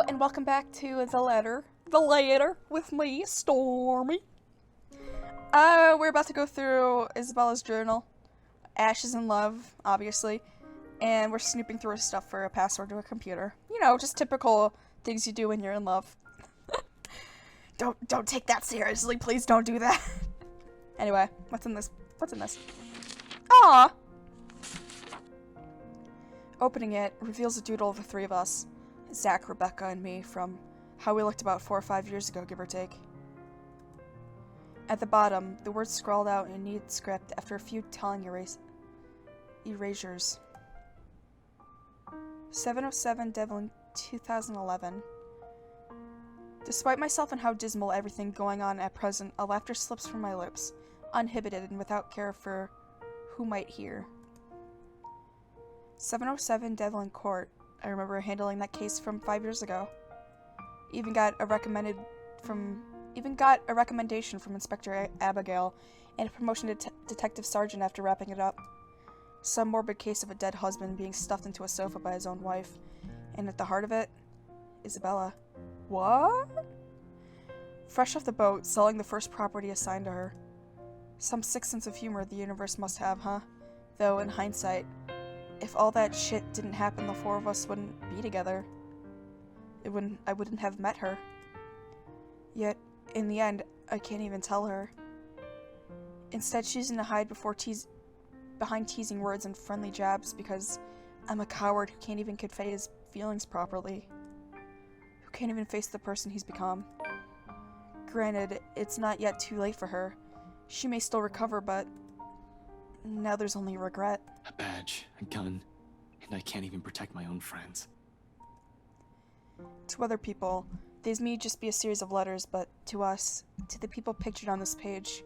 and welcome back to The Letter with me, Stormy. We're about to go through Isabella's journal. Ash is in love, obviously, and we're snooping through her stuff for a password to a computer. You know, just typical things you do when you're in love. Don't take that seriously, please don't do that. Anyway, what's in this? Aww! Opening it reveals a doodle of the three of us. Zach, Rebecca, and me from how we looked about 4 or 5 years ago, give or take. At the bottom, the words scrawled out in neat script after a few telling erasures. 707 Devlin 2011. Despite myself and how dismal everything going on at present, a laughter slips from my lips, uninhibited and without care for who might hear. 707 Devlin Court. I remember handling that case from 5 years ago. Even got a recommendation from Inspector Abigail and a promotion to Detective Sergeant after wrapping it up. Some morbid case of a dead husband being stuffed into a sofa by his own wife. And at the heart of it, Isabella. What? Fresh off the boat, selling the first property assigned to her. Some sick sense of humor the universe must have, huh? Though, in hindsight, if all that shit didn't happen, the four of us wouldn't be together. I wouldn't have met her. Yet, in the end, I can't even tell her. Instead, choosing to hide behind teasing words and friendly jabs because I'm a coward who can't even convey his feelings properly. Who can't even face the person he's become. Granted, it's not yet too late for her. She may still recover, but now there's only regret. A badge, a gun, and I can't even protect my own friends. To other people, these may just be a series of letters, but to us, to the people pictured on this page,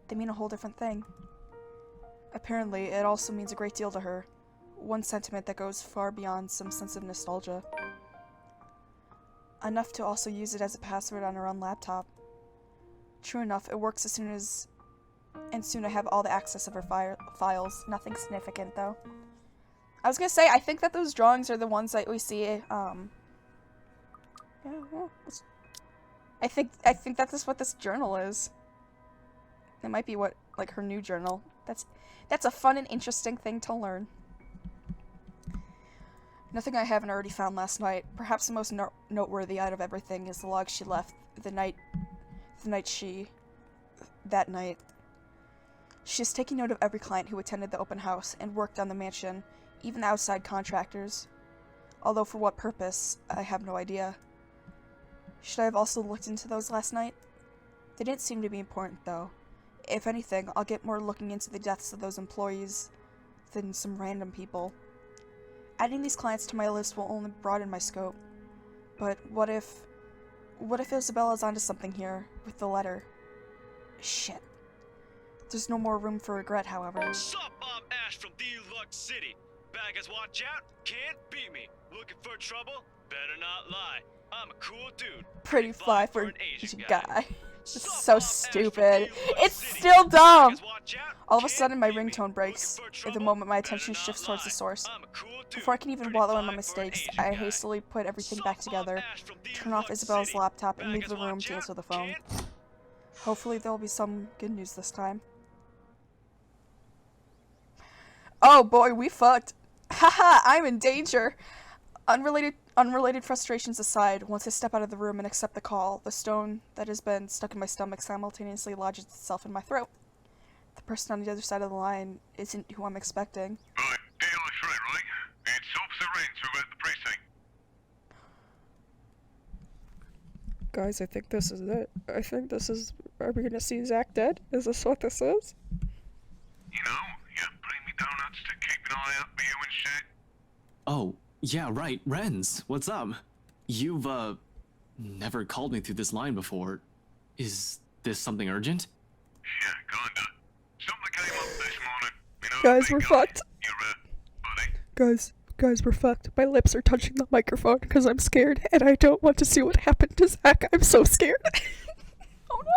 they mean a whole different thing. Apparently, it also means a great deal to her. One sentiment that goes far beyond some sense of nostalgia. Enough to also use it as a password on her own laptop. True enough, it works soon I have all the access of her files. Nothing significant, though. I was gonna say, I think that those drawings are the ones that we see, yeah, well, I think that's what this journal is. It might be like, her new journal. That's a fun and interesting thing to learn. Nothing I haven't already found last night. Perhaps the most noteworthy out of everything is the log she left that night. She is taking note of every client who attended the open house and worked on the mansion, even the outside contractors. Although for what purpose, I have no idea. Should I have also looked into those last night? They didn't seem to be important, though. If anything, I'll get more looking into the deaths of those employees than some random people. Adding these clients to my list will only broaden my scope. But what if Isabella's onto something here, with the letter? Shit. There's no more room for regret, however. Sup, I'm Ash from Deluxe City. Baggers, watch out, can't beat me. Looking for trouble? Better not lie. I'm a cool dude. Pretty fly for an Asian guy. It's so stupid. It's still dumb! All of a sudden, my ringtone breaks, at the moment my attention shifts towards the source. Before I can even wallow in my mistakes, I hastily put everything back together, turn off Isabella's laptop, and leave the room to answer the phone. Hopefully there will be some good news this time. Oh boy, we fucked. Haha, I'm in danger. Unrelated frustrations aside, once I step out of the room and accept the call, the stone that has been stuck in my stomach simultaneously lodges itself in my throat. The person on the other side of the line isn't who I'm expecting. Right, Eli's right? It's Officer Rains from at the precinct. Guys, I think this is it. Are we gonna see Zach dead? Is this what this is? You know, you bring me donuts to keep an eye out for you and shit. Oh, yeah, right, Renz, what's up? You've, never called me through this line before. Is this something urgent? Yeah, kinda. Something came up this morning. You know, Guys, we're fucked. You're, buddy. Guys, we're fucked. My lips are touching the microphone because I'm scared, and I don't want to see what happened to Zach. I'm so scared. Oh no!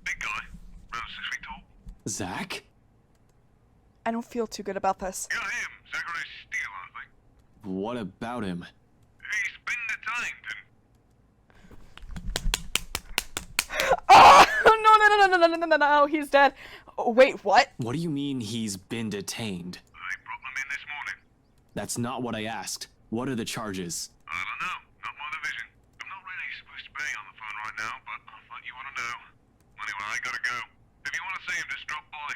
Big guy. Around 6 feet tall. Zach? I don't feel too good about this. Yeah, him. Zachary Steele, I think. What about him? He's been detained, and no, he's dead. Oh, wait, what? What do you mean he's been detained? They brought them in this morning. That's not what I asked. What are the charges? I don't know. Not my division. I'm not really supposed to be on the phone right now, but I thought you want to know. Anyway, I gotta go. If you want to see him, just drop by.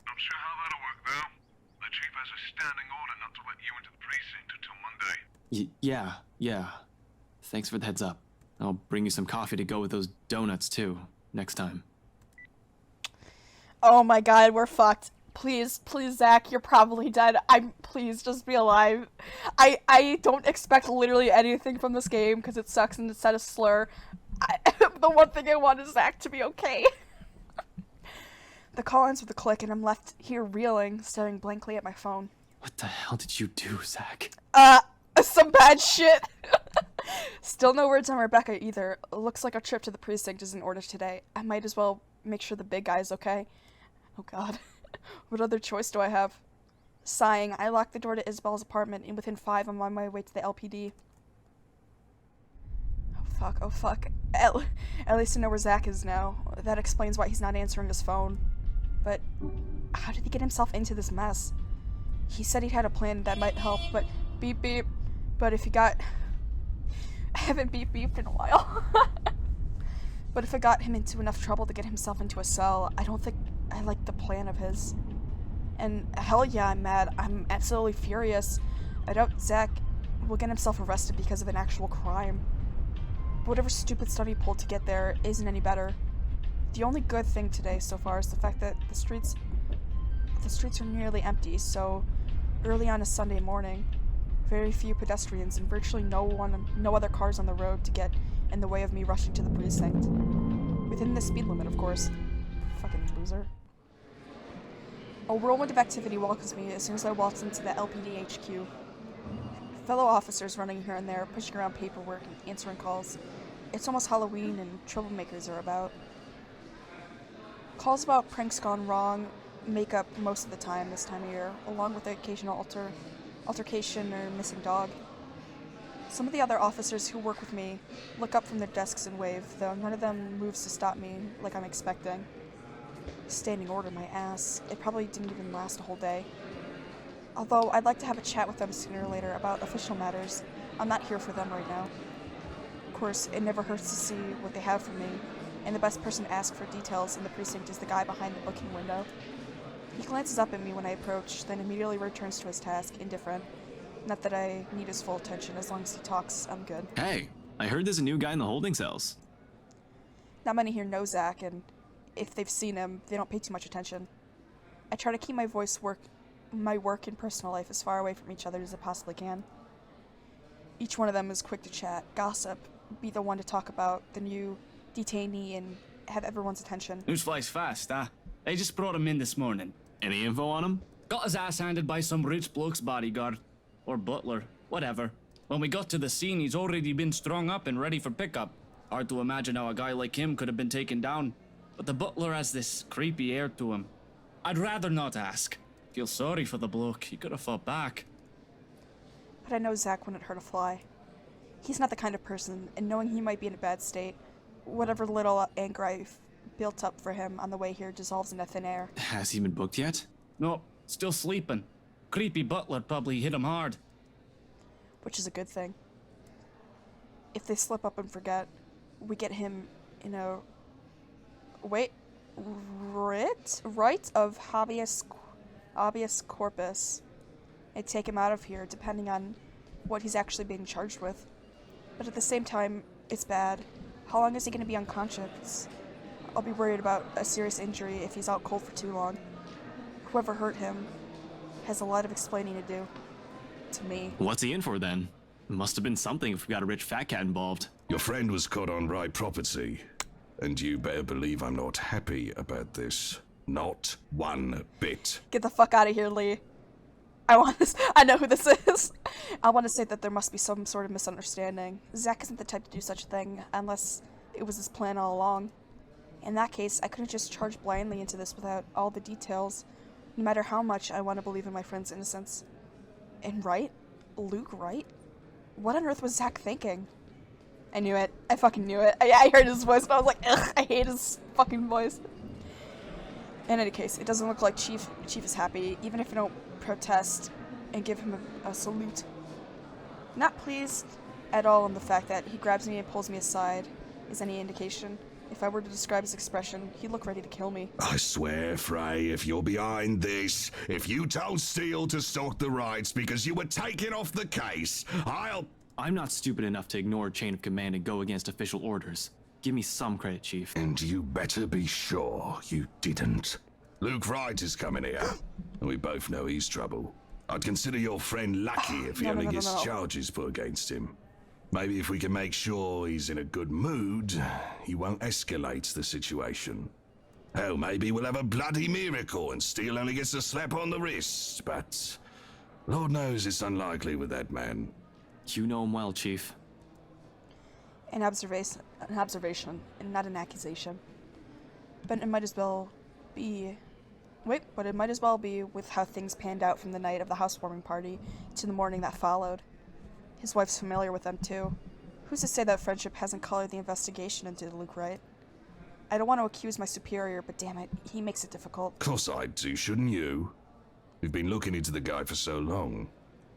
Not sure how that'll work, though. The chief has a standing order not to let you into the precinct until Monday. Yeah. Thanks for the heads up. I'll bring you some coffee to go with those donuts, too, next time. Oh my god, we're fucked. Please, Zach, you're probably dead. Please, just be alive. I don't expect literally anything from this game, because it sucks and it's set a slur. The one thing I want is Zach to be okay. The call ends with a click, and I'm left here reeling, staring blankly at my phone. What the hell did you do, Zach? Some bad shit. Still no words on Rebecca either. Looks like our trip to the precinct is in order today. I might as well make sure the big guy's okay. Oh god. What other choice do I have? Sighing, I lock the door to Isabel's apartment, and within 5 I'm on my way to the LPD. Oh fuck. At least I know where Zach is now. That explains why he's not answering his phone. But how did he get himself into this mess? He said he had a plan that might help, but beep beep. But if he got... I haven't beeped in a while. But if it got him into enough trouble to get himself into a cell, I don't think I like the plan of his. And hell yeah, I'm mad. I'm absolutely furious. I doubt Zach will get himself arrested because of an actual crime. But whatever stupid stunt he pulled to get there isn't any better. The only good thing today so far is the fact that the streets are nearly empty, so early on a Sunday morning, very few pedestrians and virtually no other cars on the road to get in the way of me rushing to the precinct. Within the speed limit, of course. Fucking loser. A whirlwind of activity welcomes me as soon as I waltz into the LPD HQ. Fellow officers running here and there, pushing around paperwork and answering calls. It's almost Halloween and troublemakers are about. Calls about pranks gone wrong make up most of the time this time of year, along with the occasional altercation or missing dog. Some of the other officers who work with me look up from their desks and wave, though none of them moves to stop me like I'm expecting. Standing order, my ass. It probably didn't even last a whole day. Although I'd like to have a chat with them sooner or later about official matters, I'm not here for them right now. Of course, it never hurts to see what they have for me, and the best person to ask for details in the precinct is the guy behind the booking window. He glances up at me when I approach, then immediately returns to his task, indifferent. Not that I need his full attention. As long as he talks, I'm good. Hey, I heard there's a new guy in the holding cells. Not many here know Zach, and if they've seen him, they don't pay too much attention. I try to keep my work and personal life as far away from each other as I possibly can. Each one of them is quick to chat, gossip, be the one to talk about the new detainee, and have everyone's attention. News flies fast, huh? They just brought him in this morning. Any info on him? Got his ass handed by some rich bloke's bodyguard. Or butler. Whatever. When we got to the scene, he's already been strung up and ready for pickup. Hard to imagine how a guy like him could have been taken down. But the butler has this creepy air to him. I'd rather not ask. Feel sorry for the bloke. He could have fought back. But I know Zach wouldn't hurt a fly. He's not the kind of person, and knowing he might be in a bad state, whatever little anger I've built up for him on the way here dissolves into thin air. Has he been booked yet? No, still sleeping. Creepy butler probably hit him hard. Which is a good thing. If they slip up and forget, we get him in a... Wait. Wright of habeas corpus. And take him out of here, depending on what he's actually being charged with. But at the same time, it's bad. How long is he going to be unconscious? I'll be worried about a serious injury if he's out cold for too long. Whoever hurt him has a lot of explaining to do. To me. What's he in for then? Must have been something if we got a rich fat cat involved. Your friend was caught on Wright property, and you better believe I'm not happy about this. Not one bit. Get the fuck out of here, Lee. I know who this is. I want to say that there must be some sort of misunderstanding. Zach isn't the type to do such a thing, unless it was his plan all along. In that case, I couldn't just charge blindly into this without all the details, no matter how much I want to believe in my friend's innocence. And Wright? Luke Wright? What on earth was Zach thinking? I knew it. I fucking knew it. I heard his voice, and I was like, ugh, I hate his fucking voice. In any case, it doesn't look like Chief is happy, even if I don't protest and give him a salute. Not pleased at all on the fact that he grabs me and pulls me aside is any indication. If I were to describe his expression, he'd look ready to kill me. I swear, Frey, if you're behind this, if you told Steele to stalk the Wrights because you were taken off the case, I'm not stupid enough to ignore chain of command and go against official orders. Give me some credit, Chief. And you better be sure you didn't. Luke Wright is coming here, and we both know he's trouble. I'd consider your friend lucky if he only gets charges put against him. Maybe if we can make sure he's in a good mood, he won't escalate the situation. Hell, maybe we'll have a bloody miracle and Steele only gets a slap on the wrist, but Lord knows it's unlikely with that man. You know him well, Chief. An observation, and not an accusation. But it might as well be... But it might as well be with how things panned out from the night of the housewarming party to the morning that followed. His wife's familiar with them, too. Who's to say that friendship hasn't colored the investigation into Luke Wright? I don't want to accuse my superior, but damn it, he makes it difficult. Of course I do, shouldn't you? We've been looking into the guy for so long.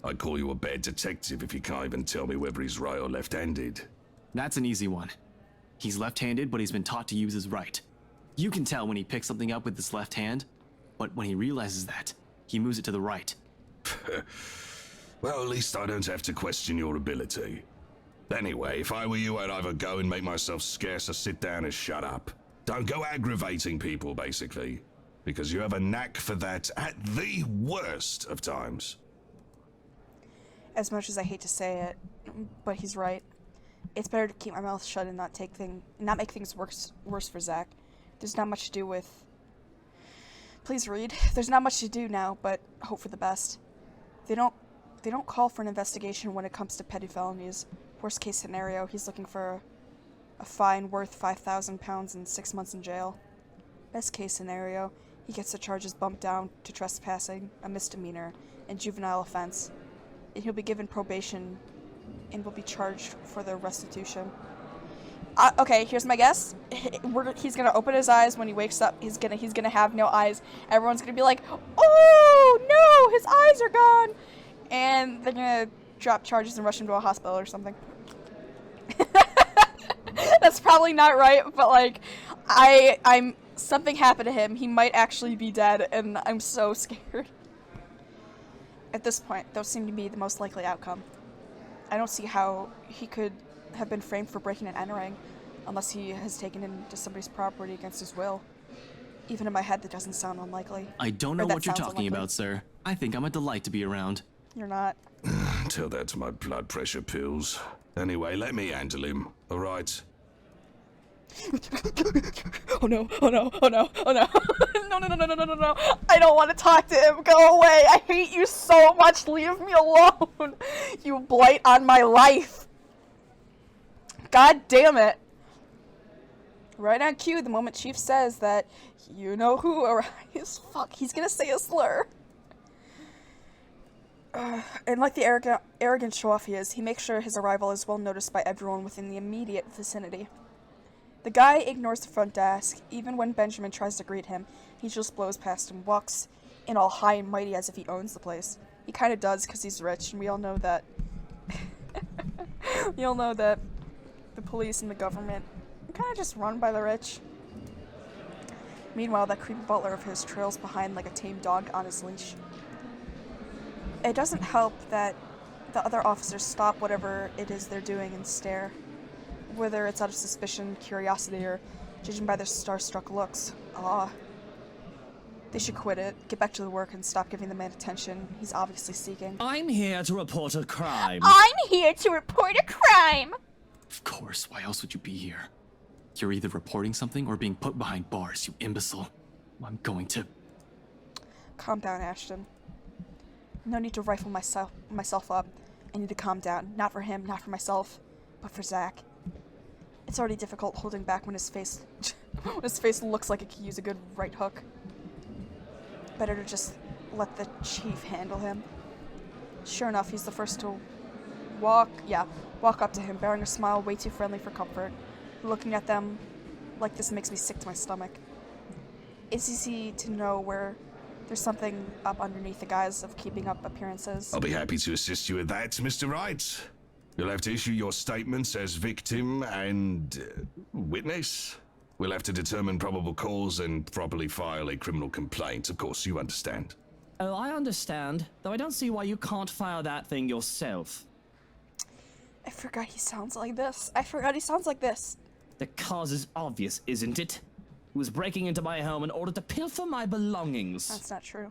I'd call you a bad detective if you can't even tell me whether he's right or left-handed. That's an easy one. He's left-handed, but he's been taught to use his right. You can tell when he picks something up with his left hand, but when he realizes that, he moves it to the right. Well, at least I don't have to question your ability. Anyway, if I were you, I'd either go and make myself scarce or sit down and shut up. Don't go aggravating people, basically, because you have a knack for that at the worst of times. As much as I hate to say it, but he's right. It's better to keep my mouth shut and not make things worse for Zach. There's not much to do with... Please read. There's not much to do now, but hope for the best. They don't call for an investigation when it comes to petty felonies. Worst case scenario, he's looking for a fine worth 5,000 pounds and 6 months in jail. Best case scenario, he gets the charges bumped down to trespassing, a misdemeanor, and juvenile offense. And he'll be given probation and will be charged for the restitution. Okay, here's my guess. He's gonna open his eyes when he wakes up. He's gonna have no eyes. Everyone's gonna be like, "Oh no, his eyes are gone," and they're gonna drop charges and rush him to a hospital or something. That's probably not right, but like, I'm something happened to him. He might actually be dead, and I'm so scared. At this point, those seem to be the most likely outcome. I don't see how he could have been framed for breaking and entering unless he has taken into somebody's property against his will. Even in my head, that doesn't sound unlikely. I don't know what you're talking about, sir. I think I'm a delight to be around. You're not. Tell that to my blood pressure pills. Anyway, let me handle him, alright? Oh no, oh no, oh no, oh no. No. I don't want to talk to him. Go away. I hate you so much. Leave me alone. You blight on my life. God damn it. Right on cue, the moment Chief says that you know who arrives. Fuck, he's gonna say a slur. And like the arrogant show-off he is, he makes sure his arrival is well noticed by everyone within the immediate vicinity. The guy ignores the front desk. Even when Benjamin tries to greet him, he just blows past him, walks in all high and mighty as if he owns the place. He kind of does because he's rich, and we all know that. We all know that the police and the government kind of just run by the rich. Meanwhile, that creepy butler of his trails behind like a tame dog on his leash. It doesn't help that the other officers stop whatever it is they're doing and stare. Whether it's out of suspicion, curiosity, or judging by their starstruck looks. They should quit it, get back to the work, and stop giving the man attention he's obviously seeking. I'm here to report a crime. I'm here to report a crime! Of course, why else would you be here? You're either reporting something or being put behind bars, you imbecile. I'm going to... Calm down, Ashton. No need to rifle myself up. I need to calm down. Not for him, not for myself, but for Zach. It's already difficult holding back when his face looks like it could use a good right hook. Better to just let the chief handle him. Sure enough, he's the first to walk up to him, bearing a smile way too friendly for comfort. Looking at them like this makes me sick to my stomach. it's easy to know where there's something up underneath the guise of keeping up appearances. I'll be happy to assist you with that, Mr. Wright. You'll have to issue your statements as victim and witness. We'll have to determine probable cause and properly file a criminal complaint. Of course, you understand. Oh, I understand, though I don't see why you can't file that thing yourself. I forgot he sounds like this. I forgot he sounds like this. The cause is obvious, isn't it? He was breaking into my home in order to pilfer my belongings. That's not true.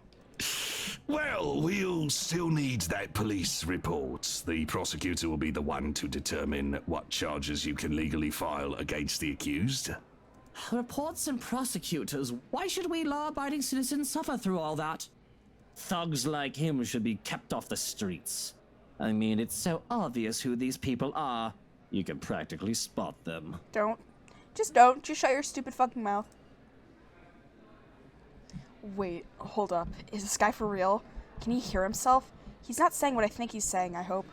Well, we'll still need that police report. The prosecutor will be the one to determine what charges you can legally file against the accused. Reports and prosecutors. Why should we law-abiding citizens suffer through all that? Thugs like him should be kept off the streets. I mean, it's so obvious who these people are. You can practically spot them. Don't. Just don't. Just shut your stupid fucking mouth. Wait, hold up. Is this guy for real? Can he hear himself? He's not saying what I think he's saying, I hope.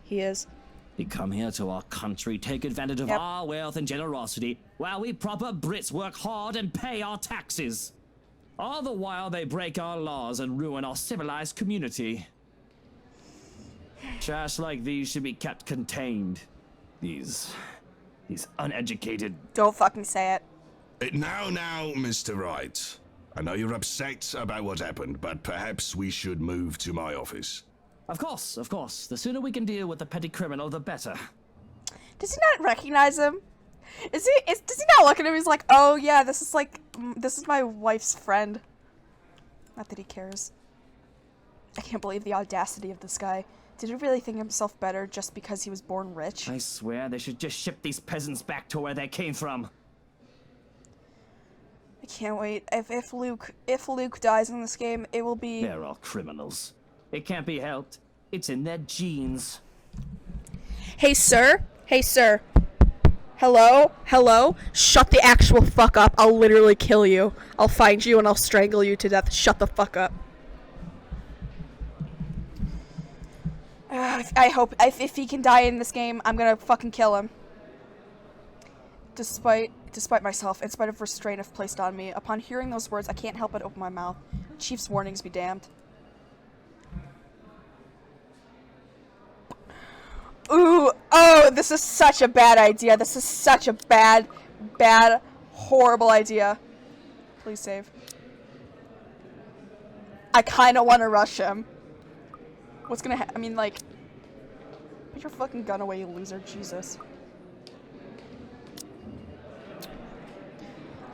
He is. They come here to our country, take advantage of Yep. our wealth and generosity, while we proper Brits work hard and pay our taxes. All the while they break our laws and ruin our civilized community. Trash like these should be kept contained. These uneducated... Don't fucking say it. Now, Mr. Wright. I know you're upset about what happened, but perhaps we should move to my office. Of course. The sooner we can deal with the petty criminal, the better. Does he not recognize him? Does he not look at him? He's like, oh yeah, this is my wife's friend. Not that he cares. I can't believe the audacity of this guy. Did he really think himself better just because he was born rich? I swear they should just ship these peasants back to where they came from. I can't wait. If Luke dies in this game, it will be... They're all criminals. It can't be helped. It's in their genes. Hey, sir. Hey, sir. Hello? Hello? Shut the actual fuck up. I'll literally kill you. I'll find you and I'll strangle you to death. Shut the fuck up. I hope... If he can die in this game, I'm gonna fucking kill him. Despite myself, in spite of restraint if placed on me, upon hearing those words, I can't help but open my mouth. Chief's warnings be damned. Ooh, oh, this is such a bad idea. This is such a bad, horrible idea. Please save. I kind of want to rush him. What's gonna I mean, like... Put your fucking gun away, you loser. Jesus.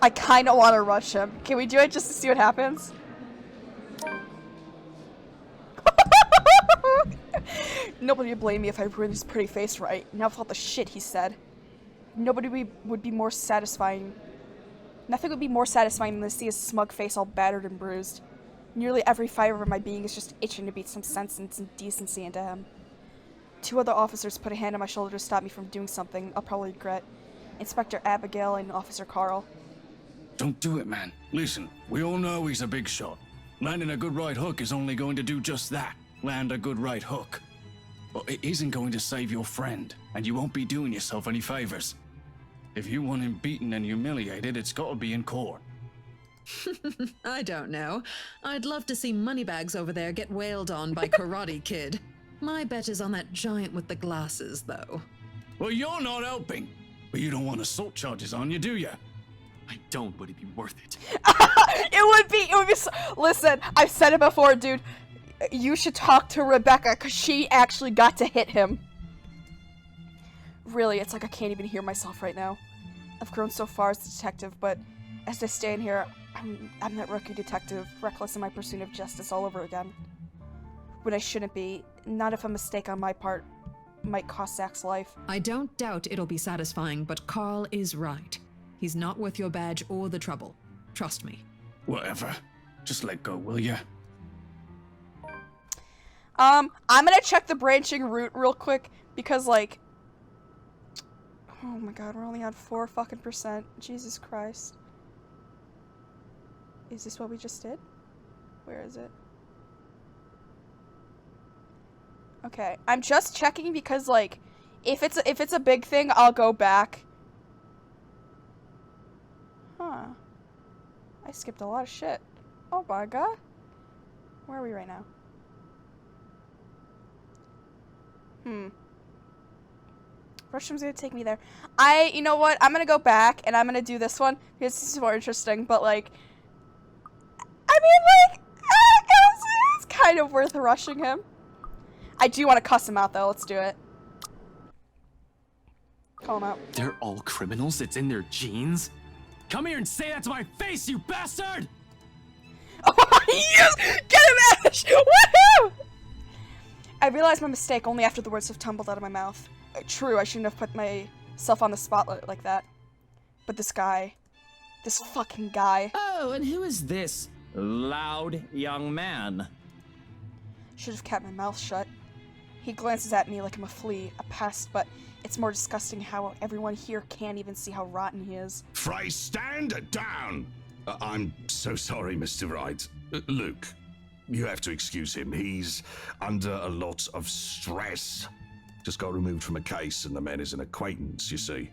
I kind of want to rush him. Can we do it just to see what happens? Nobody would blame me if I ruined his pretty face right. Now with all the shit he said. Would be more satisfying. Nothing would be more satisfying than to see his smug face all battered and bruised. Nearly every fiber of my being is just itching to beat some sense and some decency into him. 2 other officers put a hand on my shoulder to stop me from doing something I'll probably regret. Inspector Abigail and Officer Carl. Don't do it, man. Listen, we all know he's a big shot. Landing a good right hook is only going to do just that. Land a good right hook. But it isn't going to save your friend, and you won't be doing yourself any favors. If you want him beaten and humiliated, it's got to be in court. I don't know. I'd love to see Moneybags over there get wailed on by Karate Kid. My bet is on that giant with the glasses, though. Well, you're not helping. But you don't want assault charges on you, do you? I don't, but it'd be worth it. It would be so, listen, I've said it before, dude. You should talk to Rebecca, because she actually got to hit him. Really, it's like I can't even hear myself right now. I've grown so far as a detective, but as I stand here, I'm that rookie detective, reckless in my pursuit of justice all over again. When I shouldn't be, not if a mistake on my part might cost Zach's life. I don't doubt it'll be satisfying, but Carl is right. He's not worth your badge or the trouble. Trust me. Whatever. Just let go, will ya? I'm gonna check the branching route real quick, because, like... Oh my god, we're only on 4 fucking %. Jesus Christ. Is this what we just did? Where is it? Okay, I'm just checking because, like, if it's a big thing, I'll go back. Huh. I skipped a lot of shit. Oh my god. Where are we right now? Russian's gonna take me there. You know what? I'm gonna go back and I'm gonna do this one because this is more interesting, but like, I mean, like, it's kind of worth rushing him. I do want to cuss him out though. Let's do it. Call him out. They're all criminals? It's in their genes? Come here and say that to my face, you bastard! Oh, yes! Get him, Ash! Woohoo! I realized my mistake only after the words have tumbled out of my mouth. True, I shouldn't have put myself on the spotlight like that. But this guy. This fucking guy. Oh, and who is this loud young man? Should have kept my mouth shut. He glances at me like I'm a flea, a pest, but it's more disgusting how everyone here can't even see how rotten he is. Frey, stand down! I'm so sorry, Mr. Wright. Luke, you have to excuse him. He's under a lot of stress. Just got removed from a case and the man is an acquaintance, you see.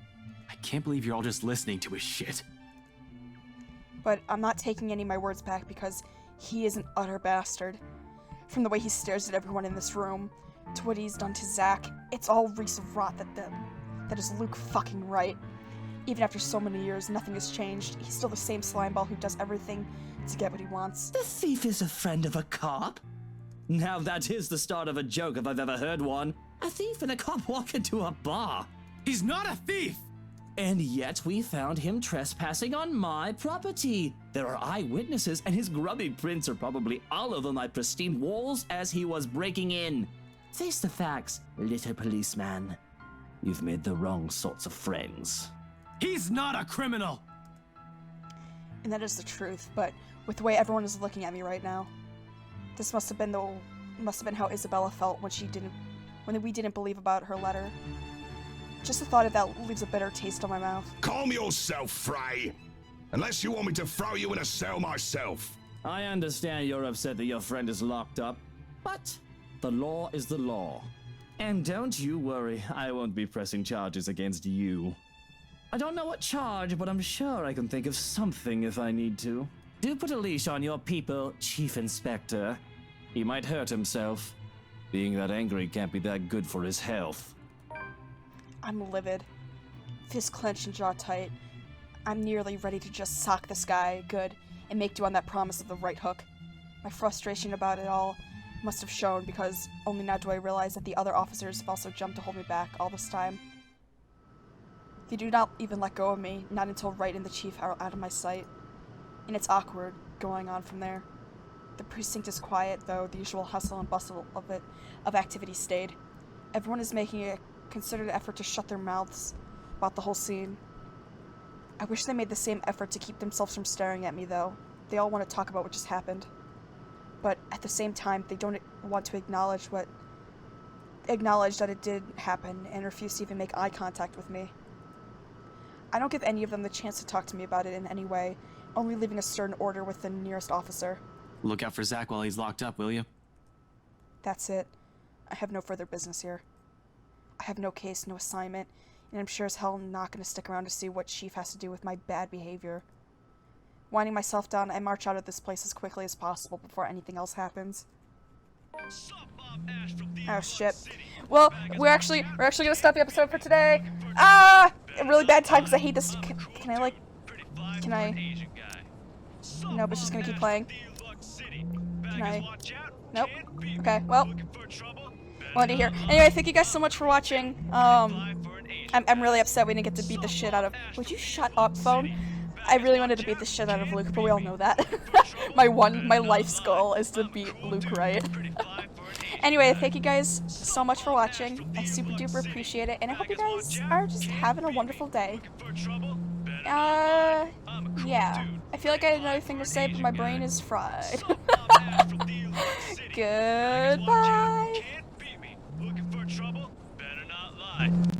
I can't believe you're all just listening to his shit. But I'm not taking any of my words back because he is an utter bastard. From the way he stares at everyone in this room, to what he's done to Zach, it's all reeks of rot that is Luke fucking Wright. Even after so many years, nothing has changed. He's still the same slimeball who does everything to get what he wants. The thief is a friend of a cop? Now that is the start of a joke if I've ever heard one. A thief and a cop walk into a bar. He's not a thief! And yet we found him trespassing on my property. There are eyewitnesses, and his grubby prints are probably all over my pristine walls as he was breaking in. Face the facts, little policeman. You've made the wrong sorts of friends. He's not a criminal! And that is the truth, but with the way everyone is looking at me right now, this must have been how Isabella felt when we didn't believe about her letter. Just the thought of that leaves a bitter taste on my mouth. Calm yourself, Frey! Unless you want me to throw you in a cell myself. I understand you're upset that your friend is locked up, but the law is the law. And don't you worry, I won't be pressing charges against you. I don't know what charge, but I'm sure I can think of something if I need to. Do put a leash on your people, Chief Inspector. He might hurt himself. Being that angry can't be that good for his health. I'm livid. Fist clenched and jaw tight. I'm nearly ready to just sock this guy good and make do on that promise of the right hook. My frustration about it all must have shown because only now do I realize that the other officers have also jumped to hold me back all this time. They do not even let go of me, not until Wright and the Chief are out of my sight. And it's awkward going on from there. The precinct is quiet, though the usual hustle and bustle of activity stayed. Everyone is making a considered effort to shut their mouths about the whole scene. I wish they made the same effort to keep themselves from staring at me, though. They all want to talk about what just happened. But at the same time, they don't want to acknowledge that it did happen and refuse to even make eye contact with me. I don't give any of them the chance to talk to me about it in any way, only leaving a stern order with the nearest officer. Look out for Zach while he's locked up, will you? That's it. I have no further business here. I have no case, no assignment, and I'm sure as hell not going to stick around to see what Chief has to do with my bad behavior. Winding myself down, I march out of this place as quickly as possible before anything else happens. Oh shit. Well, we're actually gonna stop the episode for today. A really bad time because I hate this. Can I? No, but she's gonna keep playing. Can I? Nope. Okay. Well, we'll end it here. Anyway, thank you guys so much for watching. I'm really upset we didn't get to beat the shit out of. Would you shut up, phone? I really wanted to beat the shit out of Luke, but we all know that. my life's goal is to beat Luke, right? Anyway, thank you guys so much for watching. I super duper appreciate it, and I hope you guys are just having a wonderful day. Yeah. I feel like I had another thing to say, but my brain is fried. Goodbye.